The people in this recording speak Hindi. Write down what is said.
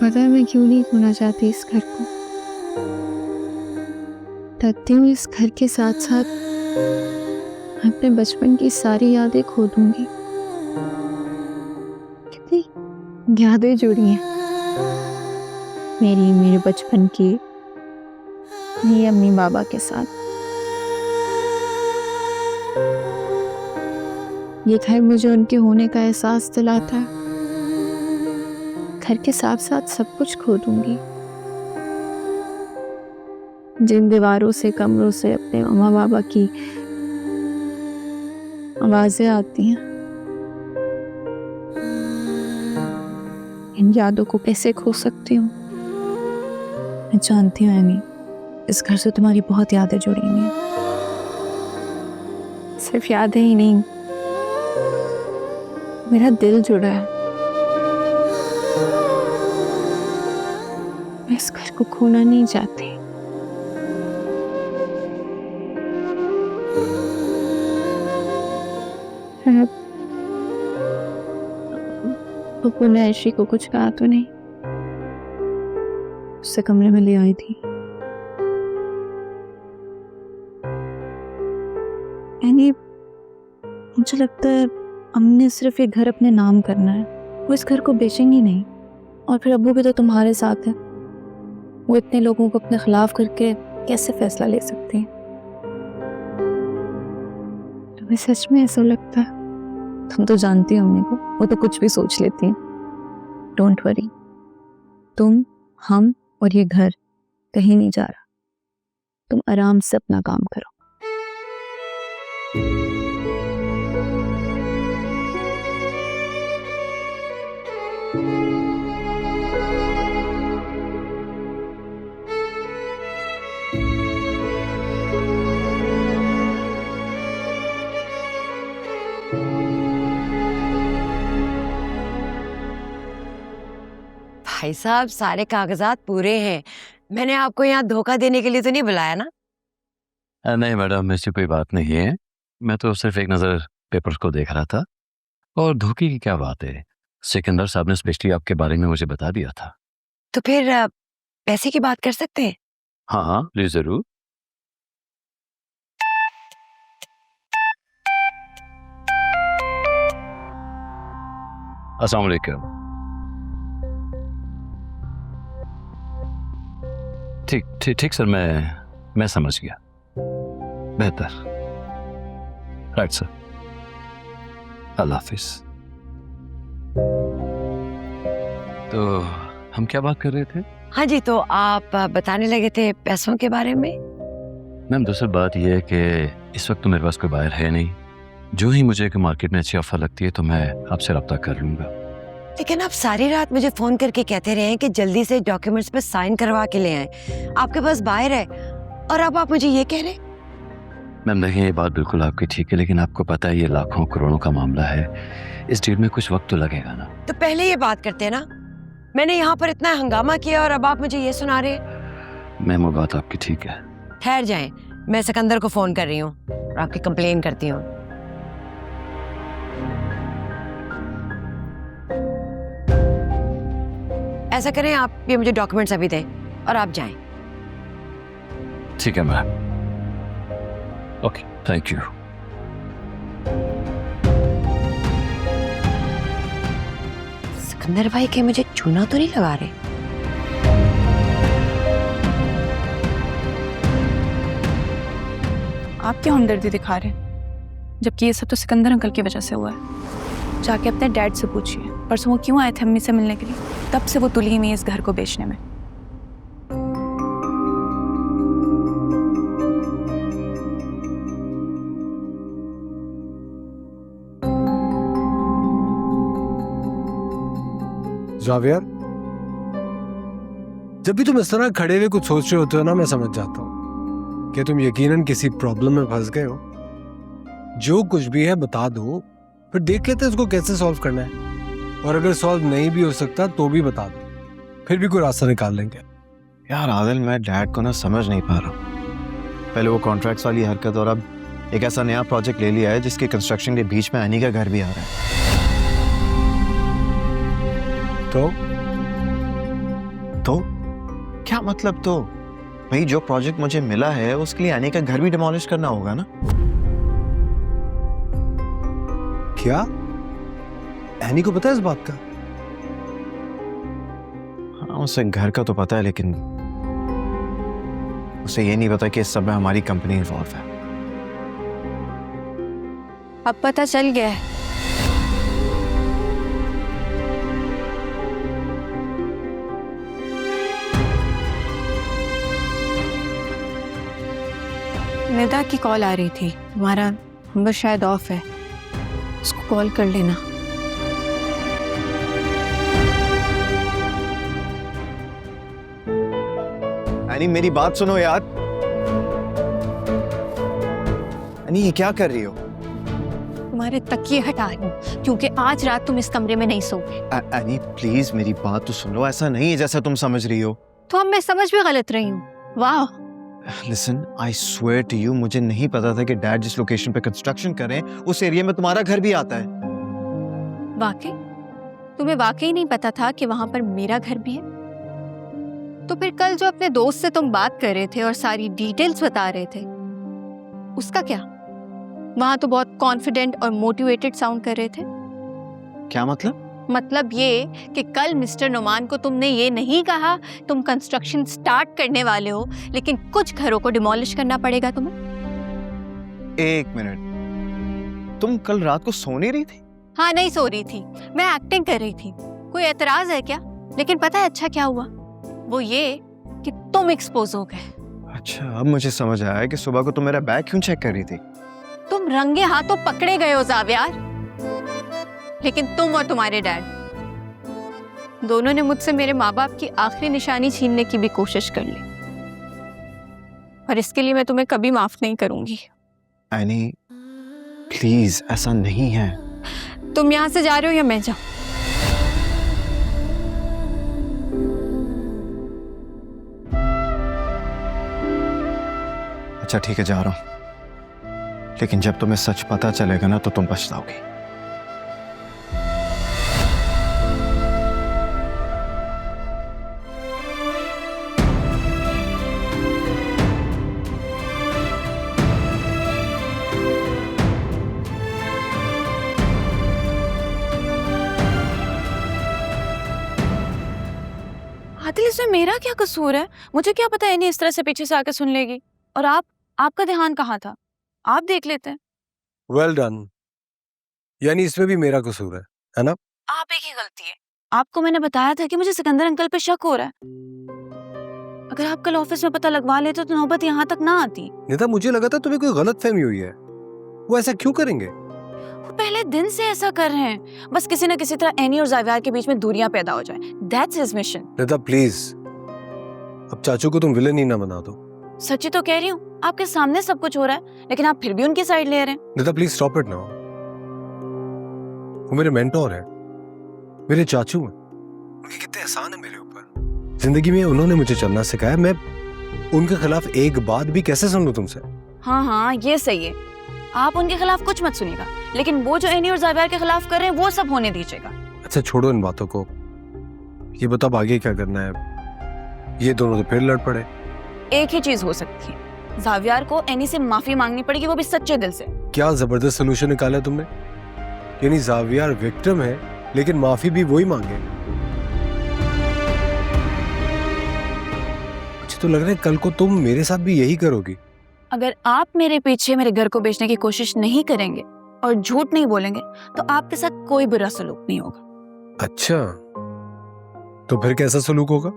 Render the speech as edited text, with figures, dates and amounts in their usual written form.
पता है मैं क्यों नहीं खोना चाहती इस घर को। डरती हूँ इस घर के साथ साथ अपने बचपन की सारी यादें खो दूंगी। कितनी यादें जुड़ी हैं मेरे बचपन की मेरी अम्मी बाबा के साथ। ये घर मुझे उनके होने का एहसास दिलाता है। घर के साथ साथ सब कुछ खो दूंगी। जिन दीवारों से कमरों से अपने अम्मा बाबा की आवाजें आती हैं, इन यादों को कैसे खो सकती हूँ। मैं जानती हूँ एमी, इस घर से तुम्हारी बहुत यादें जुड़ी हुई हैं। सिर्फ यादें ही नहीं, मेरा दिल जुड़ा है। मैं इस घर को खोना नहीं चाहती। पप्पू ने ऐशी को कुछ कहा तो नहीं? उससे कमरे में ले आई थी। यानी मुझे लगता है हमने सिर्फ ये घर अपने नाम करना है। वो इस घर को बेचेंगी नहीं। और फिर अब्बू भी तो तुम्हारे साथ है। वो इतने लोगों को अपने खिलाफ करके कैसे फैसला ले सकते हैं? तुम्हें सच में ऐसा लगता है? तुम तो जानती हो अम्मी को, वो तो कुछ भी सोच लेती हैं। डोंट वरी, तुम, हम और ये घर कहीं नहीं जा रहा। तुम आराम से अपना काम करो। भाई साहब, सारे कागजात पूरे हैं। मैंने आपको यहाँ धोखा देने के लिए तो नहीं बुलाया ना? नहीं मैडम, ऐसी कोई बात नहीं है। मैं तो सिर्फ एक नज़र पेपर्स को देख रहा था। और धोखे की क्या बात है, सिकंदर साहब ने स्पेशली आपके बारे में मुझे बता दिया था। तो फिर पैसे की बात कर सकते हैं? हाँ हाँ, जी जरूर। अस्सलाम वालेकुम। ठीक ठीक ठीक सर, मैं समझ गया। बेहतर। राइट सर, अल्लाह हाफिज। तो हम क्या बात कर रहे थे? हाँ जी, तो आप बताने लगे थे पैसों के बारे में। मैम दरअसल बात यह है कि इस वक्त तो मेरे पास कोई बायर है नहीं। जो ही मुझे एक मार्केट में अच्छी ऑफर लगती है तो मैं आपसे रब्ता कर लूंगा। लेकिन आप सारी रात मुझे फोन करके कहते रहे हैं कि जल्दी से डॉक्यूमेंट्स पे साइन करवा के ले आए। आपके पास बायर है और अब आप मुझे ये कह रहे हैं? मैम देखिए, ये बात बिल्कुल आपकी ठीक है, लेकिन आपको पता है ये लाखों करोड़ों का मामला है। इस डील में कुछ वक्त तो लगेगा ना। तो पहले ये बात करते हैं ना। मैंने यहाँ पर इतना हंगामा किया और अब आप मुझे ये सुना रहे हैं। मैम वो बात आपकी ठीक है। ठहर जाएं, मैं सिकंदर को फोन कर रही हूँ और आपकी कंप्लेन करती हूँ। ऐसा करें, आप ये मुझे डॉक्यूमेंट्स अभी दें और आप जाएं। ठीक है ma'am, okay, thank you. Sikandar भाई के मुझे चूना तो नहीं लगा रहे? आप क्या हमदर्दी दिखा रहे हैं, जबकि ये सब तो सिकंदर अंकल की वजह से हुआ है। जाके अपने डैड से पूछिए, परसों वो क्यों आए थे अम्मी से मिलने के लिए। तब से वो तुली हुई है इस घर को बेचने में। जावियर, जब भी तुम इस तरह खड़े हुए कुछ सोच रहे होते हो ना, मैं समझ जाता हूँ कि तुम यकीनन किसी प्रॉब्लम में फंस गए हो। जो कुछ भी है बता दो, फिर देख लेते हैं इसको कैसे सॉल्व करना है। और अगर सॉल्व नहीं भी हो सकता तो भी बता दो, फिर भी कोई रास्ता निकाल लेंगे। यार आदिल, मैं डैड को ना समझ नहीं पा रहा। पहले वो कॉन्ट्रैक्ट्स वाली हरकत और अब एक ऐसा नया प्रोजेक्ट ले लिया है जिसके कंस्ट्रक्शन के बीच में अनी का घर भी आ रहा है। तो क्या मतलब? तो भाई जो प्रोजेक्ट मुझे मिला है उसके लिए एनी का घर भी डिमोलिश करना होगा ना? क्या एनी को पता है इस बात का? हाँ, उसे घर का तो पता है, लेकिन उसे ये नहीं पता कि इस सब में हमारी कंपनी इन्वॉल्व है। अब पता चल गया है। निदा की कॉल आ रही थी, तुम्हारा नंबर शायद ऑफ है, उसको कॉल कर लेना। एनी मेरी बात सुनो यार। एनी ये क्या कर रही हो? तुम्हारे तकिए हटा रही हूँ क्योंकि आज रात तुम इस कमरे में नहीं सोओगे। एनी प्लीज मेरी बात तो सुनो, ऐसा नहीं है जैसा तुम समझ रही हो। तो अब मैं समझ भी गलत रही हूँ। वाह, listen I swear to you, मुझे नहीं पता था कि डैड जिस लोकेशन पे कंस्ट्रक्शन कर रहे हैं उस एरिया में तुम्हारा घर भी आता है। वाकई? तुम्हें वाकई नहीं पता था कि वहां पर मेरा घर भी है? तो फिर कल जो अपने दोस्त से तुम बात कर रहे थे और सारी डिटेल्स बता रहे थे, उसका क्या? वहां तो बहुत कॉन्फिडेंट और मोटिवेटेड साउंड कर रहे थे। क्या मतलब? मतलब ये कि कल मिस्टर नुमान को तुमने ये नहीं कहा तुम कंस्ट्रक्शन स्टार्ट करने वाले हो, लेकिन कुछ घरों को डिमोलिश करना पड़ेगा तुम्हें। एक मिनट, तुम कल रात को सो नहीं रही थी? हाँ, नहीं सो रही थी, मैं एक्टिंग कर रही थी। कोई एतराज है क्या? लेकिन पता है अच्छा क्या हुआ? वो ये कि तुम एक्सपोज हो गए। अच्छा, अब मुझे समझ आया कि सुबह को तुम मेरा बैग क्यों चेक कर रही थी। तुम रंगे हाथों पकड़े गए हो जावियार, लेकिन तुम और तुम्हारे डैड दोनों ने मुझसे मेरे माँ बाप की आखिरी निशानी छीनने की भी कोशिश कर ली, और इसके लिए मैं तुम्हें कभी माफ नहीं करूंगी। एनी प्लीज, ऐसा नहीं है। तुम यहाँ से जा रहे हो या मैं जाऊं? अच्छा ठीक है, जा रहा हूं, लेकिन जब तुम्हें सच पता चलेगा ना तो तुम पछताओगी। आदिल, इसमें मेरा क्या कसूर है? मुझे क्या पता इन्हें इस तरह से पीछे से आके सुन लेगी। और आपका ध्यान कहाँ था? आप देख लेते हैं। Well done. यानी इसमें भी मेरा कसूर है ना? आप एक ही गलती है। आपको मैंने बताया था कि मुझे सिकंदर अंकल पे शक हो रहा है। अगर आप कल ऑफिस में पता लगवा लेते तो नौबत यहाँ तक ना आती। निता, मुझे लगा था तुम्हें कोई गलत फहमी हुई है। वो ऐसा क्यों करेंगे? वो पहले दिन से ऐसा कर रहे हैं, बस किसी न किसी तरह एनी और जावियार के बीच में दूरियां पैदा हो जाए। That's his mission. Nita please, अब चाचू को तुम विलन ही ना बना दो। सच्ची तो कह रही हूँ, आपके सामने सब कुछ हो रहा है, लेकिन आप फिर भी उनकी साइड ले रहे हैं। निता प्लीज स्टॉप इट नाउ। वो मेरे मेंटोर है, मेरे चाचू हैं। उनके कितने एहसान है मेरे ऊपर। जिंदगी में उन्होंने मुझे चलना सिखाया। मैं उनके खिलाफ एक बात भी कैसे सुन लूं तुमसे? हाँ, ये सही है। आप उनके खिलाफ कुछ मत सुनिएगा, लेकिन वो जो एनी और जावियार के खिलाफ कर रहे हैं वो सब होने दीजिएगा। अच्छा छोड़ो इन बातों को, ये बताओ आगे क्या करना है? ये दोनों तो फिर लड़ पड़े। एक ही चीज हो सकती है, जावियार को एनी से माफी मांगनी पड़ेगी, वो भी सच्चे दिल से। क्या जबरदस्त सोल्यूशन निकाला है तुमने। यानी जावियार विक्टिम है, लेकिन माफी भी वही मांगे। मुझे तो लग रहा है कल को तुम मेरे साथ भी यही करोगी। अगर आप मेरे पीछे मेरे घर को बेचने की कोशिश नहीं करेंगे और झूठ नहीं बोलेंगे तो आपके साथ कोई बुरा सलूक नहीं होगा। अच्छा, तो फिर कैसा सलूक होगा?